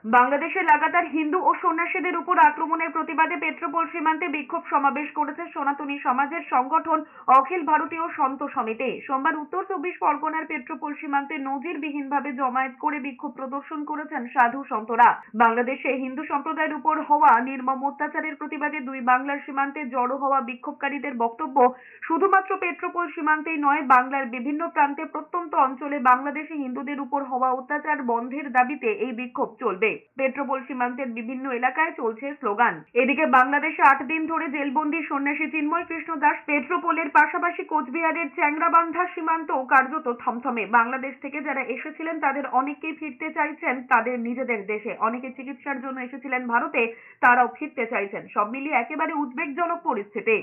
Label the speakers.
Speaker 1: বাংলাদেশে লাগাতার হিন্দু ও সন্ন্যাসীদের উপর আক্রমণের প্রতিবাদে পেট্রোপোল সীমান্তে বিক্ষোভ সমাবেশ করেছে সনাতনী সমাজের সংগঠন অখিল ভারতীয় সন্ত সমিতি। সোমবার উত্তর 24 পরগনার পেট্রোপোল সীমান্তে নজিরবিহীনভাবে জমায়েত করে বিক্ষোভ প্রদর্শন করেছেন সাধু সন্তরা। বাংলাদেশে হিন্দু সম্প্রদায়ের উপর হওয়া নির্মম অত্যাচারের প্রতিবাদে দুই বাংলার সীমান্তে জড়ো হওয়া বিক্ষোভকারীদের বক্তব্য, শুধুমাত্র পেট্রোপোল সীমান্তেই নয়, বাংলার বিভিন্ন প্রান্তে প্রত্যন্ত অঞ্চলে বাংলাদেশি হিন্দুদের উপর হওয়া অত্যাচার বন্ধের দাবিতে এই বিক্ষোভ চলবে। পেট্রোপোল সীমান্তের বিভিন্ন এলাকায় চলছে স্লোগান। এদিকে বাংলাদেশে 8 দিন ধরে জেলবন্দি সন্ন্যাসী চিন্ময় কৃষ্ণ দাস পেট্রোপোলের পাশাপাশি কোচবিহারের চ্যাংরাবান্ধা সীমান্ত কার্যত থমথমে। বাংলাদেশ থেকে যারা এসেছিলেন তাদের অনেকেই ফিরতে চাইছেন তাদের নিজেদের দেশে, অনেকে চিকিৎসার জন্য এসেছিলেন ভারতে, তারাও ফিরতে চাইছেন। সব মিলিয়ে একেবারে উদ্বেগজনক পরিস্থিতি।